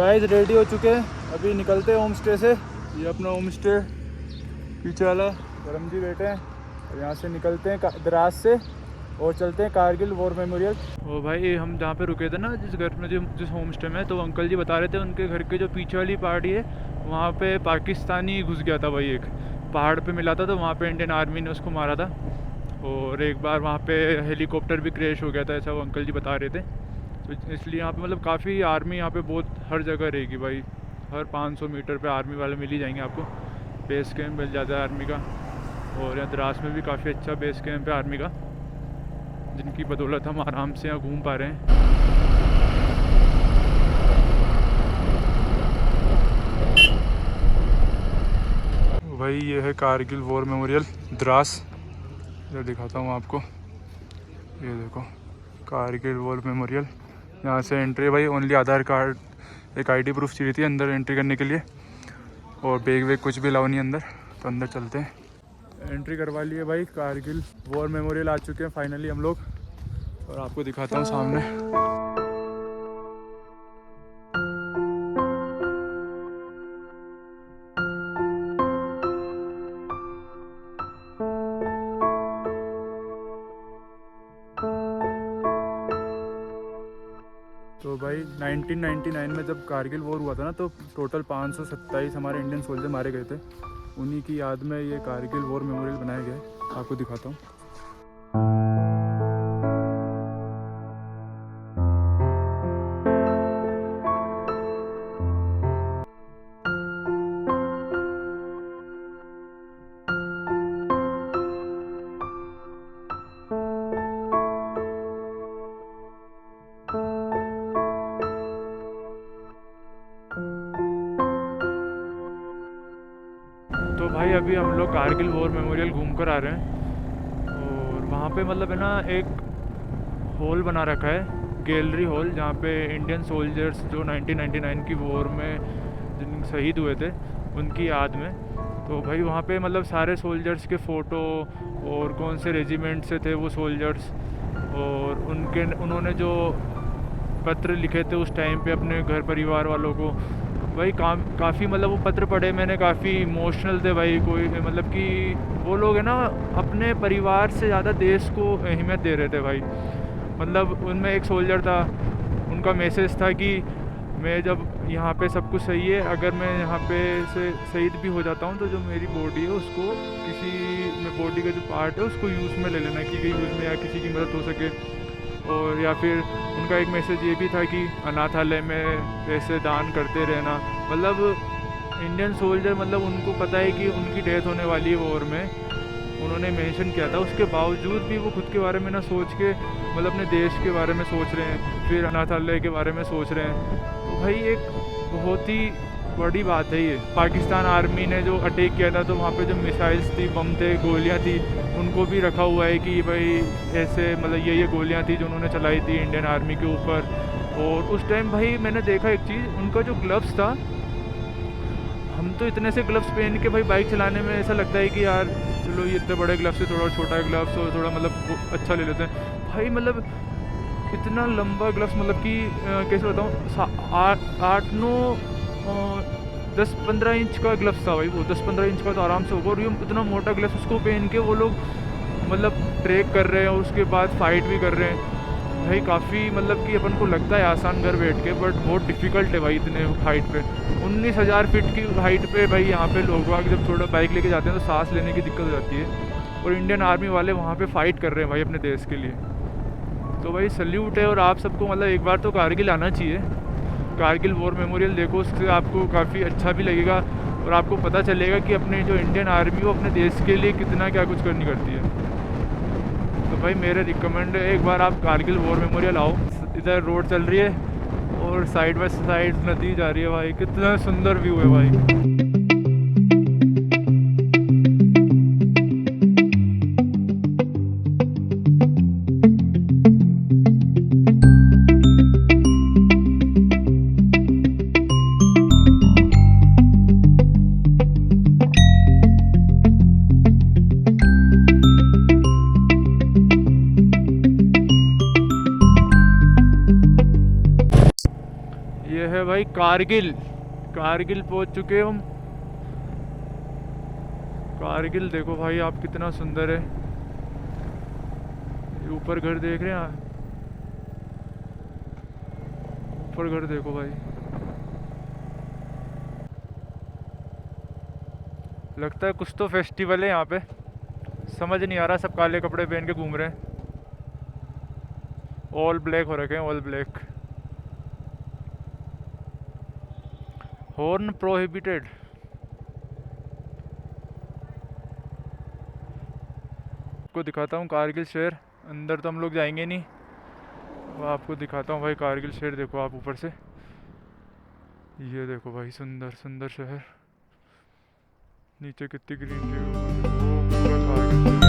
Guys ready हो चुके हैं, अभी निकलते हैं होम स्टे से। ये अपना होम स्टे पीछे वाला धर्म जी बैठे हैं और यहाँ से निकलते हैं द्रास से और चलते हैं कारगिल वॉर मेमोरियल। ओ भाई, हम जहाँ पे रुके थे ना, जिस घर में जिस होम स्टे में, तो अंकल जी बता रहे थे उनके घर के जो पीछे वाली पहाड़ी है वहाँ पे पाकिस्तानी घुस गया था भाई, एक पहाड़ पे मिला था, तो वहाँ पे इंडियन आर्मी ने उसको मारा था। और एक बार वहाँ पे हेलीकॉप्टर भी क्रैश हो गया था, ऐसा वो अंकल जी बता रहे थे। तो इसलिए यहाँ पे मतलब काफ़ी आर्मी यहाँ पे बहुत हर जगह रहेगी भाई। हर 500 मीटर पे आर्मी वाले मिल ही जाएंगे आपको। बेस कैंप मिल जाता है आर्मी का, और यहाँ द्रास में भी काफ़ी अच्छा बेस कैंप है आर्मी का, जिनकी बदौलत हम आराम से यहाँ घूम पा रहे हैं। भाई ये है कारगिल वॉर मेमोरियल द्रास। इधर दिखाता हूँ आपको, ये देखो कारगिल वॉर मेमोरियल। यहाँ से एंट्री भाई, ओनली आधार कार्ड, एक आईडी प्रूफ चाहिए थी अंदर एंट्री करने के लिए, और बैग वेग कुछ भी अलाउ नहीं अंदर। तो अंदर चलते हैं। एंट्री करवा लिए भाई, कारगिल वॉर मेमोरियल आ चुके हैं फाइनली हम लोग, और आपको दिखाता हूँ सामने। तो भाई 1999 में जब कारगिल वॉर हुआ था ना, तो टोटल 527 हमारे इंडियन सोल्जर मारे गए थे। उन्हीं की याद में ये कारगिल वॉर मेमोरियल बनाया गया है, आपको दिखाता हूँ। तो भाई अभी हम लोग कारगिल वॉर मेमोरियल घूम कर आ रहे हैं, और वहाँ पे मतलब है ना एक हॉल बना रखा है, गैलरी हॉल, जहाँ पे इंडियन सोल्जर्स जो 1999 की वॉर में जिन शहीद हुए थे उनकी याद में। तो भाई वहाँ पे मतलब सारे सोल्जर्स के फ़ोटो, और कौन से रेजिमेंट से थे वो सोल्जर्स, और उन्होंने जो पत्र लिखे थे उस टाइम पे अपने घर परिवार वालों को। भाई काफ़ी मतलब वो पत्र पढ़े मैंने, काफ़ी इमोशनल थे भाई। कोई मतलब कि वो लोग है ना अपने परिवार से ज़्यादा देश को अहमियत दे रहे थे भाई। मतलब उनमें एक सोल्जर था, उनका मैसेज था कि मैं जब यहाँ पे सब कुछ सही है, अगर मैं यहाँ पे से शहीद भी हो जाता हूँ तो जो मेरी बॉडी है उसको किसी में, बॉडी का जो पार्ट है उसको यूज़ में ले लेना, कि कहीं यूज़ में या किसी की मदद हो सके। और या फिर उनका एक मैसेज ये भी था कि अनाथालय में पैसे दान करते रहना। मतलब इंडियन सोल्जर, मतलब उनको पता है कि उनकी डेथ होने वाली है वॉर में, उन्होंने मेंशन किया था, उसके बावजूद भी वो खुद के बारे में ना सोच के, मतलब अपने देश के बारे में सोच रहे हैं, फिर अनाथालय के बारे में सोच रहे हैं। तो भाई एक बहुत ही बड़ी बात है ये। पाकिस्तान आर्मी ने जो अटैक किया था, तो वहाँ पे जो मिसाइल्स थी, बम थे, गोलियाँ थी, उनको भी रखा हुआ है कि भाई ऐसे मतलब ये गोलियाँ थी जो उन्होंने चलाई थी इंडियन आर्मी के ऊपर। और उस टाइम भाई मैंने देखा एक चीज़, उनका जो ग्लव्स था, हम तो इतने से ग्लव्स पहन के भाई बाइक चलाने में ऐसा लगता है कि यार चलो ये इतने बड़े ग्लव्स से थोड़ा छोटा ग्लव्स हो, थोड़ा मतलब अच्छा ले लेते हैं भाई। मतलब इतना लंबा ग्लव्स, मतलब कि कैसे बताऊँ, 10-15 इंच का ग्लव्स था भाई वो, 10-15 इंच का तो आराम से होगा। और ये इतना मोटा ग्लव्स उसको पहन के वो लोग मतलब ट्रैक कर रहे हैं, और उसके बाद फाइट भी कर रहे हैं भाई। काफ़ी मतलब कि अपन को लगता है आसान घर बैठ के, बट बहुत डिफ़िकल्ट है भाई इतने हाइट पे। 19,000 फीट की हाइट पे भाई यहाँ पे लोग जब थोड़ा बाइक लेके जाते हैं तो सांस लेने की दिक्कत हो जाती है, और इंडियन आर्मी वाले वहाँ पे फ़ाइट कर रहे हैं भाई अपने देश के लिए। तो भाई सल्यूट है। और आप सबको मतलब एक बार तो कारगिल आना चाहिए, कारगिल वॉर मेमोरियल देखो, उससे आपको काफ़ी अच्छा भी लगेगा, और आपको पता चलेगा कि अपने जो इंडियन आर्मी वो अपने देश के लिए कितना क्या कुछ करती है। तो भाई मेरा रिकमेंड है, एक बार आप कारगिल वॉर मेमोरियल आओ। इधर रोड चल रही है और साइड बाय साइड नदी जा रही है भाई, कितना सुंदर व्यू है भाई। ये है भाई कारगिल कारगिल पहुंच चुके हैं हम। कारगिल देखो भाई आप कितना सुंदर है। ये ऊपर घर देख रहे हैं आप? ऊपर घर देखो भाई, लगता है कुछ तो फेस्टिवल है यहाँ पे। समझ नहीं आ रहा, सब काले कपड़े पहन के घूम रहे हैं। ऑल ब्लैक हो रखे हैं, ऑल ब्लैक। Horn prohibited. आपको दिखाता हूँ कारगिल शहर। अंदर तो हम लोग जाएंगे नहीं, वो आपको दिखाता हूँ भाई कारगिल शहर। देखो आप ऊपर से, ये देखो भाई सुंदर सुंदर शहर। नीचे कितनी ग्रीनरी, पूरा कारगिल शहर।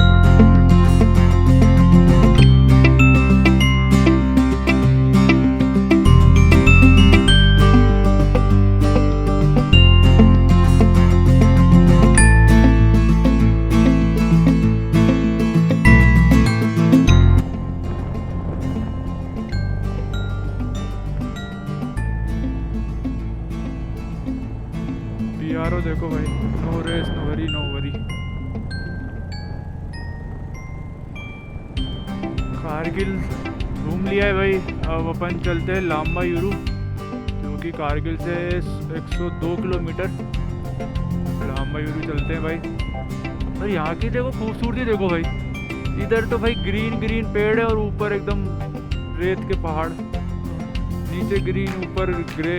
PRO देखो भाई, no race no worry no worry. Kargil घूम लिया है भाई। अब अपन चलते हैं लांबा यूरू, जो कि कारगिल से 102 किलोमीटर। लांबा यूरू चलते हैं भाई। और यहाँ की देखो खूबसूरती देखो भाई। इधर तो भाई ग्रीन ग्रीन पेड़ है और ऊपर एकदम रेत के पहाड़, नीचे ग्रीन, ऊपर ग्रे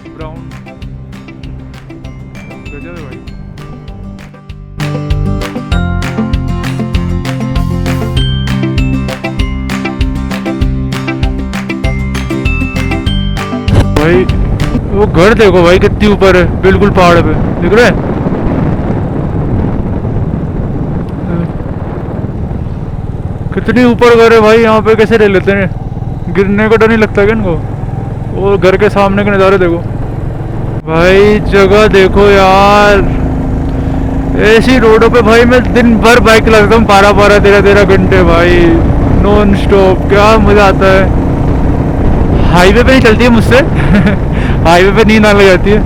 ब्राउन। गजब है भाई। भाई वो घर देखो भाई कितनी ऊपर है, बिल्कुल पहाड़ पे, दिख रहा है? कितनी ऊपर घर है भाई। यहाँ पे कैसे रह लेते हैं? गिरने का डर नहीं लगता क्या इनको? और घर के सामने के नज़ारे देखो भाई। जगह देखो यार, ऐसी रोडों पे भाई मैं दिन भर बाइक चलाता हूँ, 12-12 13-13 घंटे भाई, नॉन स्टॉप। क्या मजा आता है। हाईवे पे नहीं चलती है मुझसे हाईवे पे नींद आने लग जाती है,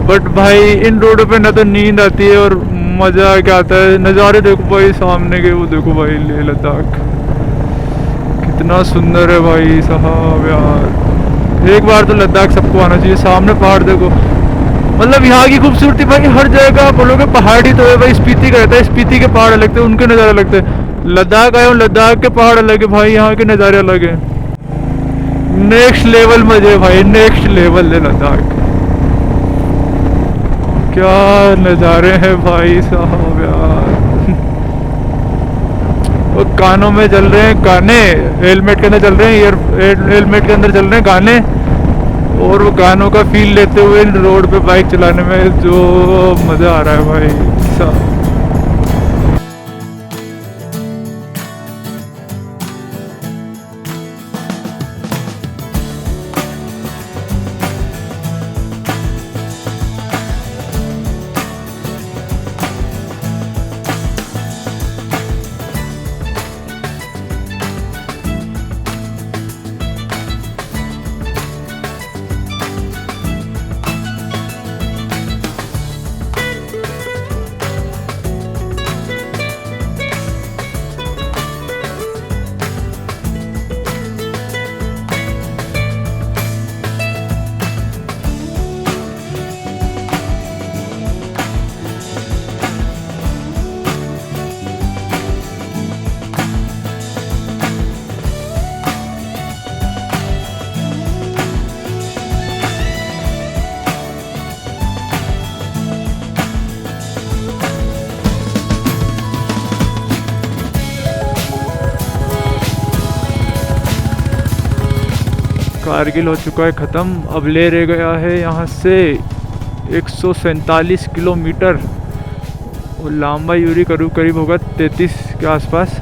बट भाई इन रोडों पे ना तो नींद आती है और मजा क्या आता है। नज़ारे देखो भाई सामने के, वो देखो भाई लेह लद्दाख कितना सुंदर है भाई साहब यार। एक बार तो लद्दाख सबको आना चाहिए। सामने पहाड़ देखो, मतलब यहाँ की खूबसूरती भाई हर जगह आप बोलोगे पहाड़ ही तो है भाई। स्पीति का रहता है, स्पीति के पहाड़ अलग थे, उनके नज़ारे अलग थे। लद्दाख आए हूँ, लद्दाख के पहाड़ अलग है भाई, यहाँ के नज़ारे अलग है। नेक्स्ट लेवल मजे भाई, नेक्स्ट लेवल है लद्दाख। क्या नज़ारे हैं भाई साहब यार। वो कानों में चल रहे हैं गाने, हेलमेट के अंदर चल रहे हैं, हेलमेट के अंदर चल रहे हैं गाने, और वो गानों का फील लेते हुए रोड पे बाइक चलाने में जो मज़ा आ रहा है भाई साहब। कारगिल हो चुका है ख़त्म। अब ले रह गया है यहाँ से 147 किलोमीटर, और लांबा यूरी करीब करीब होगा 33 के आसपास।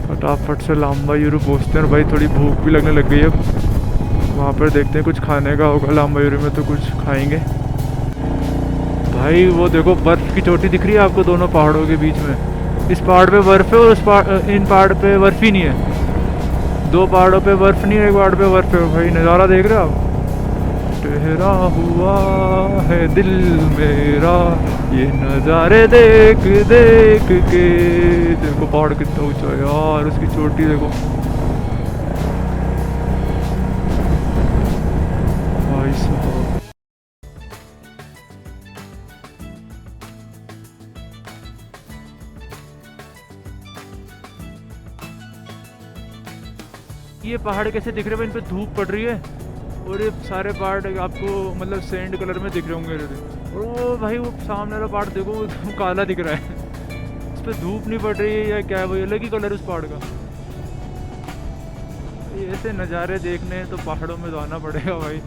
फटाफट से लांबा यूरी पहुँचते हैं। भाई थोड़ी भूख भी लगने लग गई है। अब वहाँ पर देखते हैं कुछ खाने का होगा लांबा यूरी में, तो कुछ खाएंगे। भाई वो देखो बर्फ़ की चोटी दिख रही है आपको दोनों पहाड़ों के बीच में। इस पहाड़ पे बर्फ़ है और इन पहाड़ पे बर्फ़ ही नहीं है। दो पहाड़ों पे बर्फ नहीं है, एक पहाड़ पे बर्फ है भाई। नज़ारा देख रहे हो आप? ठहरा हुआ है दिल मेरा ये नज़ारे देख देख के। देखो पहाड़ कितना ऊंचा है यार, उसकी चोटी देखो भाई साहब। ये पहाड़ कैसे दिख रहे हैं? इन पे धूप पड़ रही है और ये सारे पहाड़ आपको मतलब सैंड कलर में दिख रहे होंगे। और वो भाई वो सामने वाला पहाड़ देखो, वो काला दिख रहा है। उस पर धूप नहीं पड़ रही है या क्या है, वो अलग ही कलर उस पहाड़ का। ये ऐसे नज़ारे देखने तो पहाड़ों में तो आना पड़ेगा भाई।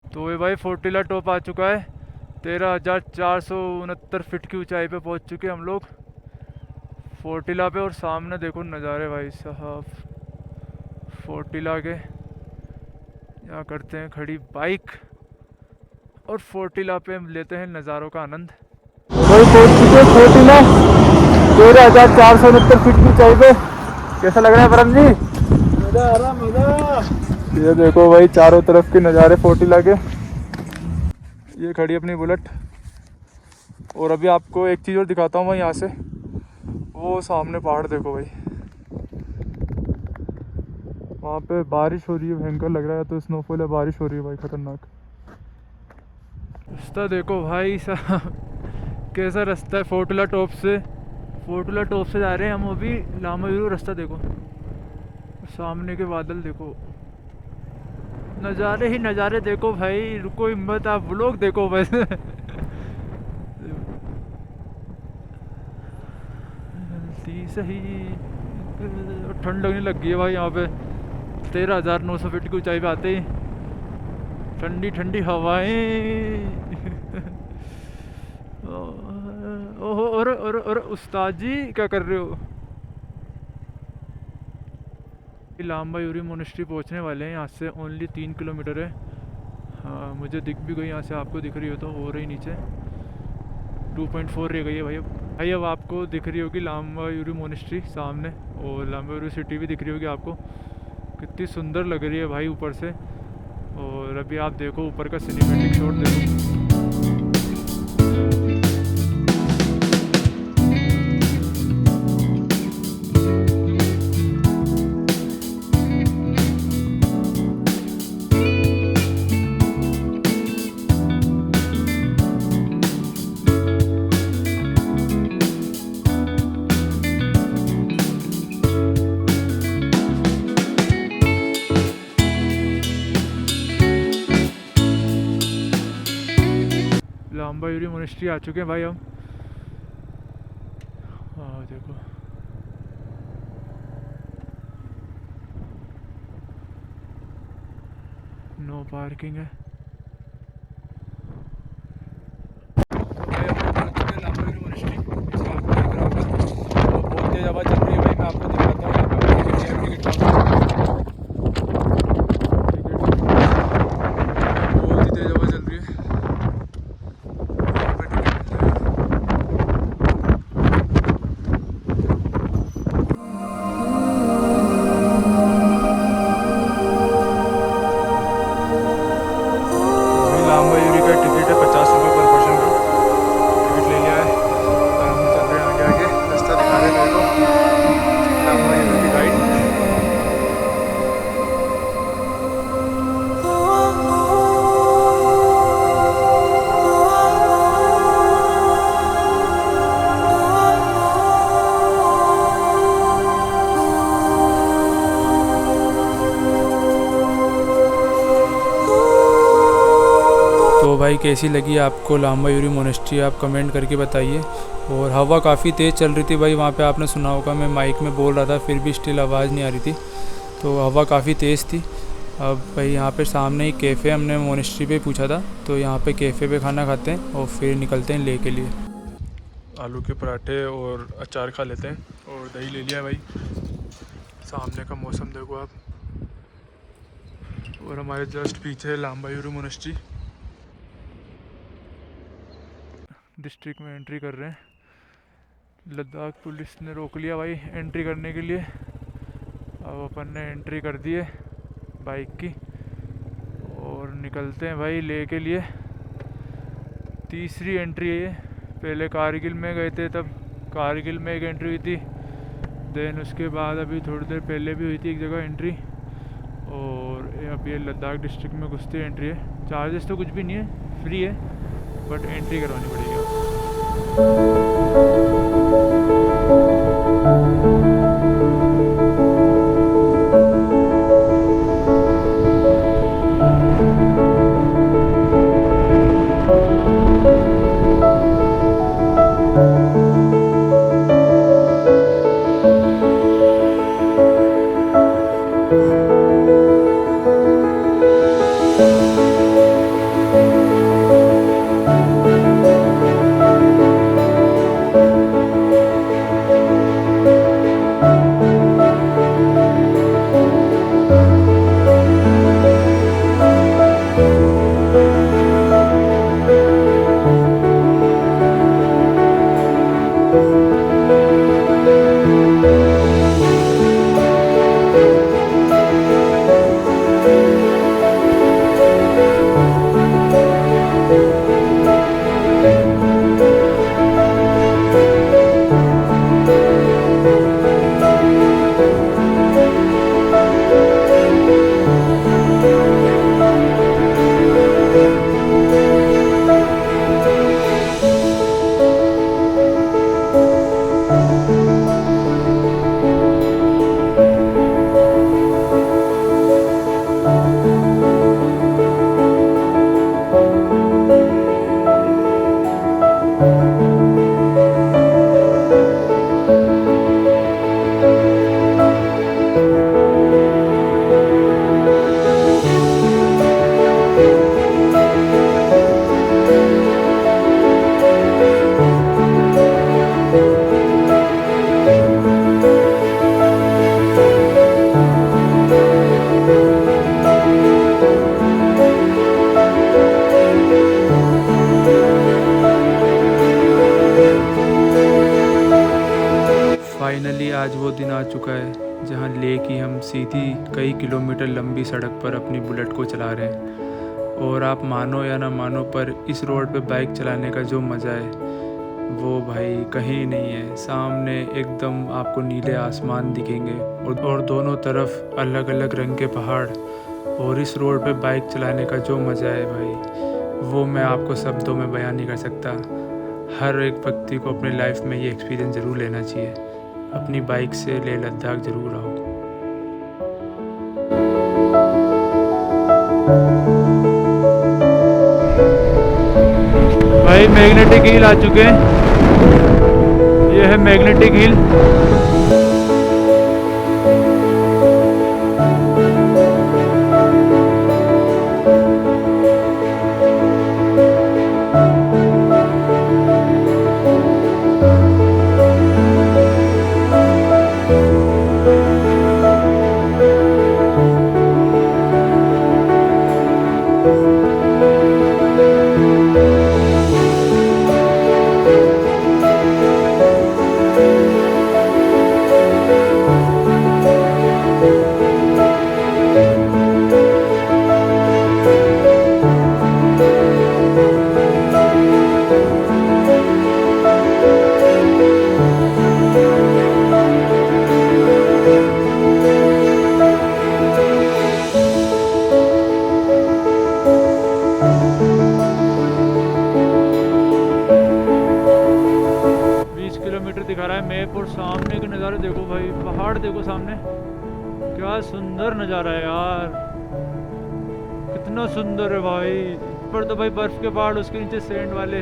तो ये भाई फोर्टिला टॉप आ चुका है। 13,469 फीट की ऊंचाई पे पहुंच चुके हम लोग फोर्टिला पे। और सामने देखो नज़ारे भाई साहब फोर्टिला के। यहाँ करते हैं खड़ी बाइक और फोर्टिला पे हम लेते हैं नज़ारों का आनंद। भाई पहुंच चुके हैं फोर्टिला 13,469 फीट की ऊंचाई पे। कैसा लग रहा है परम जी? मजा आ रहा, मजा। ये देखो भाई चारों तरफ के नज़ारे फोर्टिला के। ये खड़ी अपनी बुलेट। और अभी आपको एक चीज़ और दिखाता हूँ मैं यहाँ से। वो सामने पहाड़ देखो भाई, वहाँ पे बारिश हो रही है, भयंकर लग रहा है। तो स्नोफॉल है, बारिश हो रही है भाई खतरनाक। रास्ता देखो भाई साहब कैसा रास्ता है। फोर्टिला टॉप से जा रहे हैं हम अभी लामायुरु। रास्ता देखो, सामने के बादल देखो, नज़ारे ही नज़ारे देखो भाई। रुको हिम्मत, आप व्लॉग देखो बस। सही ठंड लगने लग गई है भाई यहाँ पे। 13,900 फीट की ऊंचाई पे आते ही ठंडी ठंडी हवाएं। ओहो और उस्ताद जी क्या कर रहे हो? लामायुरु मोनेस्ट्री पहुंचने वाले हैं। यहाँ से ओनली 3 किलोमीटर है। हाँ मुझे दिख भी गई यहाँ से, आपको दिख रही हो तो हो रही नीचे 2.4 रह गई है भाई। अब आपको दिख रही होगी लामायुरु मोनेस्ट्री सामने, और लामायुरु सिटी भी दिख रही होगी आपको। कितनी सुंदर लग रही है भाई ऊपर से। और अभी आप देखो ऊपर का सिनेमैटिक शॉट देखो। लामायुरु मोनेस्ट्री आ चुके हैं भाई हम। हाँ देखो नो पार्किंग है भाई। हम लोग पहुंच चुके हैं लामायुरु मोनेस्ट्री। इसका आपको दिख रहा होगा, तो बहुत तेज हवा चल रही है भाई। मैं आपको दिखाता हूँ यहाँ पे टिकट बहुत ही तेज हवा चल रही है। भाई कैसी लगी आपको लांबायूरी मोनेस्ट्री, आप कमेंट करके बताइए। और हवा काफ़ी तेज़ चल रही थी भाई वहाँ पे, आपने सुना होगा मैं माइक में बोल रहा था फिर भी स्टिल आवाज़ नहीं आ रही थी, तो हवा काफ़ी तेज़ थी। अब भाई यहाँ पे सामने ही कैफ़े, हमने मोनेस्ट्री पे पूछा था, तो यहाँ पे कैफ़े पे खाना खाते हैं और फिर निकलते हैं ले के लिए। आलू के पराठे और अचार खा लेते हैं और दही ले लिया भाई। सामने का मौसम देखो आप, और हमारे जस्ट पीछे है लांबायूरी मोनेस्ट्री। डिस्ट्रिक्ट में एंट्री कर रहे हैं, लद्दाख पुलिस ने रोक लिया भाई एंट्री करने के लिए। अब अपन ने एंट्री कर दी है बाइक की और निकलते हैं भाई ले के लिए। तीसरी एंट्री है ये, पहले कारगिल में गए थे तब कारगिल में एक एंट्री हुई थी, देन उसके बाद अभी थोड़ी देर पहले भी हुई थी एक जगह एंट्री, और अब ये लद्दाख डिस्ट्रिक्ट में घुसती एंट्री है। चार्जेस तो कुछ भी नहीं है, फ्री है, बट एंट्री करवानी पड़ेगी आपको। फाइनली आज वो दिन आ चुका है जहाँ ले की हम सीधी कई किलोमीटर लंबी सड़क पर अपनी बुलेट को चला रहे हैं। और आप मानो या ना मानो पर इस रोड पे बाइक चलाने का जो मज़ा है वो भाई कहीं नहीं है। सामने एकदम आपको नीले आसमान दिखेंगे और दोनों तरफ अलग अलग रंग के पहाड़, और इस रोड पे बाइक चलाने का जो मज़ा है भाई वो मैं आपको शब्दों में बयान नहीं कर सकता। हर एक व्यक्ति को अपनी लाइफ में ये एक्सपीरियंस ज़रूर लेना चाहिए। अपनी बाइक से लेह लद्दाख ज़रूर आओ। भाई मैग्नेटिक हिल आ चुके हैं, ये है मैग्नेटिक हिल। दिखा रहा है मैप, और सामने के नज़ारे देखो भाई, पहाड़ देखो सामने, क्या सुंदर नज़ारा है यार, कितना सुंदर है भाई। ऊपर तो भाई बर्फ़ के पहाड़, उसके नीचे सैंड वाले,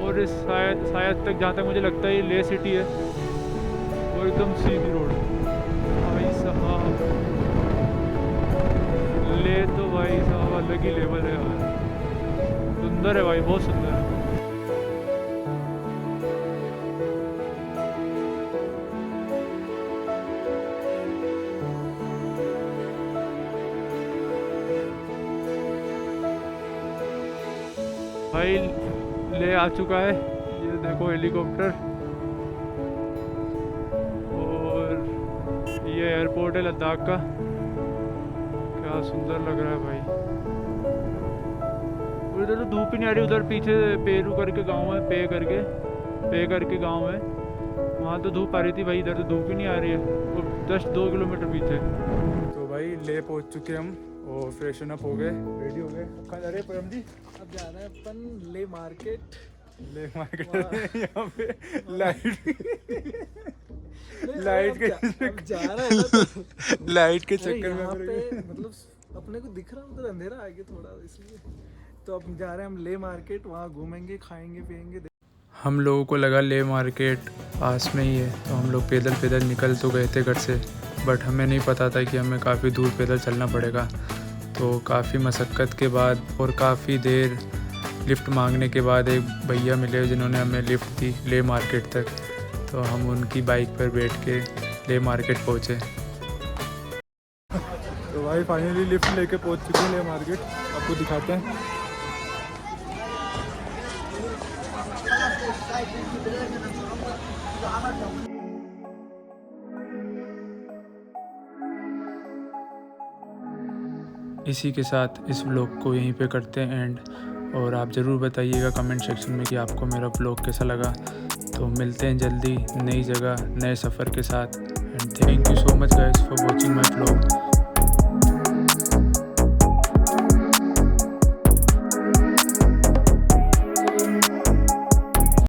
और इस शायद तक जहाँ तक मुझे लगता है ये ले सिटी है, और एकदम सीधी रोड। भाई साहब ले तो भाई साहब अलग ही लेवल है यार, सुंदर है भाई, बहुत सुंदर है। भाई ले आ चुका है, ये देखो हेलीकॉप्टर, और ये एयरपोर्ट है लद्दाख का। क्या सुंदर लग रहा है भाई। और इधर तो धूप ही नहीं आ रही, उधर पीछे पेरू करके गांव है, पे करके गांव है, वहाँ तो धूप आ रही थी भाई, इधर तो धूप ही नहीं आ रही है, और जस्ट 2 किलोमीटर पीछे। तो भाई ले पहुंच चुके हम और फ्रेशन अप हो गए, रेडी हो गए। कहाँ जा रहे हैं परम जी? अब जा रहे हैं अपन ले मार्केट। ले मार्केट यहाँ पे लाइट के जा रहे हैं ना तो लाइट के अरे चक्कर यहाँ में पे मतलब अपने को दिख रहा उधर अंधेरा आ गया थोड़ा, इसलिए तो अब जा रहे हैं हम ले मार्केट, वहाँ घूमेंगे, खाएंगे पियेंगे। हम लोगों को लगा ले मार्केट पास में ही है, तो हम लोग पैदल निकल तो गए थे घर से, बट हमें नहीं पता था कि हमें काफ़ी दूर पैदल चलना पड़ेगा। तो काफ़ी मशक्क़त के बाद और काफ़ी देर लिफ्ट मांगने के बाद एक भैया मिले जिन्होंने हमें लिफ्ट दी ले मार्केट तक। तो हम उनकी बाइक पर बैठ के ले मार्केट पहुँचे। तो भाई फाइनली लिफ्ट लेके पहुँच चुके हैं ले मार्केट, आपको दिखाते हैं। इसी के साथ इस व्लॉग को यहीं पे करते हैं एंड, और आप ज़रूर बताइएगा कमेंट सेक्शन में कि आपको मेरा व्लॉग कैसा लगा। तो मिलते हैं जल्दी नई जगह नए सफ़र के साथ, and thank you so much guys for watching my vlog.